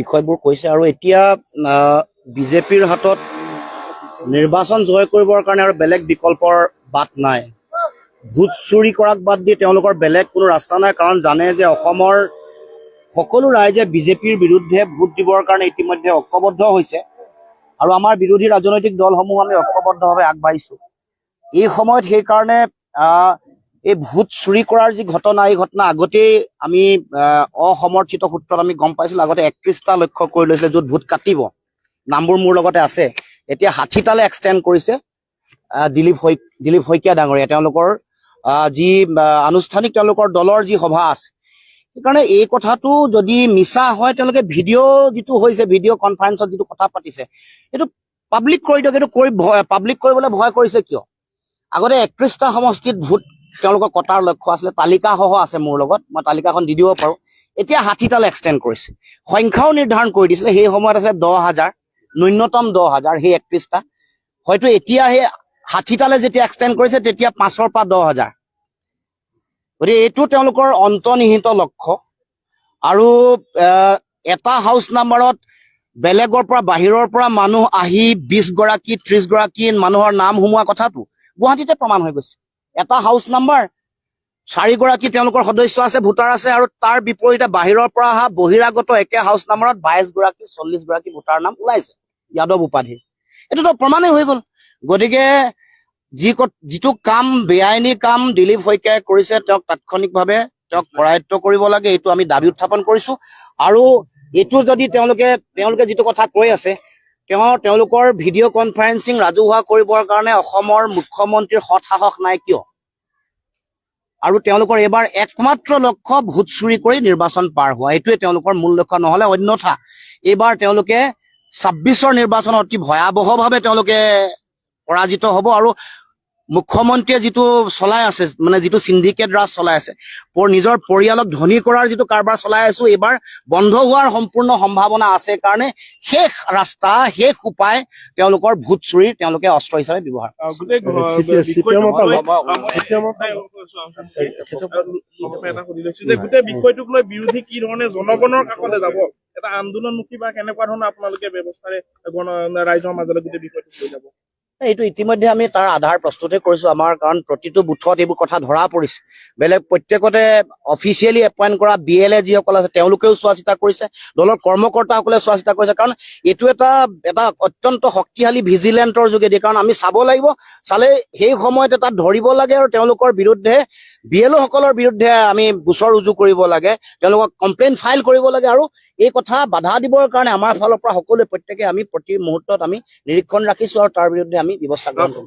বিষয়বোৰ কৈছে আৰু এতিয়া বিজেপিৰ হাতত নিৰ্বাচন জয় কৰিবৰ কাৰণে আৰু বেলেগ বিকল্পৰ বাট নাই। ভোট চুৰি কৰাক বাদ দি তেওঁলোকৰ বেলেগ কোনো ৰাস্তা নাই, কাৰণ জানে যে অসমৰ সকলো ৰাইজে বিজেপিৰ বিৰুদ্ধে ভোট দিবৰ কাৰণে ইতিমধ্যে ঐক্যবদ্ধ হৈছে আৰু আমাৰ বিৰোধী ৰাজনৈতিক দলসমূহ আমি ঐক্যবদ্ধভাৱে আগবাঢ়িছো। এই সময়ত সেইকাৰণে এই ভোট চুৰি কৰাৰ যি ঘটনা, এই ঘটনা আগতেই আমি অসমৰ্থিত সূত্ৰত আমি গম পাইছিলো। আগতে 31টা লক্ষ্য কৰি লৈছিলে য'ত ভোট কাটিব, নামবোৰ মোৰ লগতে আছে। এতিয়া 60টালৈ এক্সটেণ্ড কৰিছে দিলীপ শইকীয়া ডাঙৰীয়া, তেওঁলোকৰ যি আনুষ্ঠানিক তেওঁলোকৰ দলৰ যি সভা আছে। সেইকাৰণে এই কথাটো যদি মিছা হয়, তেওঁলোকে ভিডিঅ' যিটো হৈছে, ভিডিঅ' কনফাৰেন্সত যিটো কথা পাতিছে, সেইটো পাব্লিক কৰি দিয়ক। এইটো পাব্লিক কৰিবলৈ ভয় কৰিছে কিয়? আগতে 31টা সমষ্টিত ভোট তেওঁলোকৰ কটাৰ লক্ষ্য আছিলে, তালিকাসহ আছে মোৰ লগত, মই তালিকাখন দি দিব পাৰোঁ। এতিয়া 60টালৈ এক্সটেণ্ড কৰিছে। সংখ্যাও নিৰ্ধাৰণ কৰি দিছিলে, সেই সময়ত আছে 10,000, ন্যূনতম 10,000 সেই 31টা। হয়তো এতিয়া সেই 60টালৈ যেতিয়া এক্সটেণ্ড কৰিছে, তেতিয়া 5,000 পৰা 10,000। গতিকে এইটো তেওঁলোকৰ অন্তৰ্নিহিত লক্ষ্য। আৰু এটা হাউচ নাম্বাৰত বেলেগৰ পৰা, বাহিৰৰ পৰা মানুহ আহি 20 গৰাকী 30 গৰাকী মানুহৰ নাম সোমোৱা কথাটো গুৱাহাটীতে প্ৰমাণ হৈ গৈছে। এটা হাউচ নাম্বাৰ 4 গৰাকী তেওঁলোকৰ সদস্য আছে, ভোটাৰ আছে, আৰু তাৰ বিপৰীতে বাহিৰৰ পৰা অহা বহিৰাগত একে হাউচ নাম্বাৰত 22 গৰাকী 40 গৰাকী ভোটাৰ নাম ওলাইছে যাদৱ উপাধি। এইটোতো প্ৰমাণেই হৈ গ'ল। গতিকে যিটো কাম, বেআইনী কাম দিলীপ শইকীয়াই কৰিছে, তেওঁক তাৎক্ষণিকভাৱে কৰায়ত্ব কৰিব লাগে, এইটো আমি দাবী উত্থাপন কৰিছো। আৰু এইটো যদি তেওঁলোকে যিটো কথা কৈ আছে, তেওঁলোকৰ ভিডিঅ' কনফাৰেন্সিং ৰাজহুৱা কৰিবৰ কাৰণে অসমৰ মুখ্যমন্ত্ৰীৰ সৎসাহস নাই কিয়? আৰু তেওঁলোকৰ এইবাৰ একমাত্ৰ লক্ষ্য ভোট চুৰি কৰি নিৰ্বাচন পাৰ হোৱা, এইটোৱে তেওঁলোকৰ মূল লক্ষ্য। নহলে অন্যথা এইবাৰ তেওঁলোকে 26ৰ নিৰ্বাচনত অতি ভয়াৱহভাৱে তেওঁলোকে পৰাজিত হ'ব। আৰু মুখ্যমন্ত্ৰীয়ে যিটো চলাই আছে, মানে যিটো সিন্ডিকেট ৰাজ চলাই আছে, নিজৰ পৰিয়ালক ধনী কৰাৰ যিটো কাৰবাৰ চলাই আছো, এইবাৰ বন্ধ হোৱাৰ সম্পূৰ্ণ সম্ভাৱনা আছে। কাৰণে শেষ ৰাস্তা, শেষ উপায় তেওঁলোকৰ ভোট চুৰিৰ তেওঁলোকে অস্ত্ৰ হিচাপে ব্যৱহাৰ কৰে। গোটেই বিষয়টোক লৈ বিৰোধী কি ধৰণে জনগণৰ কাষলৈ যাব, এটা আন্দোলনমুখী বা কেনেকুৱা ধৰণৰ আপোনালোকে ব্যৱস্থাৰে ৰাইজৰ মাজলৈ গোটেই বিষয়টোক লৈ যাব? এইটো ইতিমধ্যে আমি তাৰ আধাৰ প্ৰস্তুতে কৰিছো আমাৰ, কাৰণ প্ৰতিটো বুথত এইবোৰ কথা ধৰা পৰিছে। বেলেগ প্ৰত্যেকতে অফিচিয়েলি এপইণ্ট কৰা BLA যিসকল আছে তেওঁলোকেও চোৱা চিতা কৰিছে, দলৰ কৰ্মকৰ্তাসকলে চোৱা চিতা কৰিছে। কাৰণ এইটো এটা অত্যন্ত শক্তিশালী ভিজিলেন্টৰ যোগেদি, কাৰণ আমি চাব লাগিব, চালে সেই সময়ত এটা ধৰিব লাগে আৰু তেওঁলোকৰ বিৰুদ্ধে BLO সকলৰ বিৰুদ্ধে আমি গোচৰ ৰুজু কৰিব লাগে, তেওঁলোকক কমপ্লেইন ফাইল কৰিব লাগে। আৰু এই কথা বাধা দিবৰ কাৰণে আমাৰ ফালৰ পৰা সকলোৱে প্ৰত্যেকে আমি প্ৰতি মুহূৰ্তত আমি নিৰীক্ষণ ৰাখিছো আৰু তাৰ বিৰুদ্ধে আমি ব্যৱস্থা গ্ৰহণ কৰিম।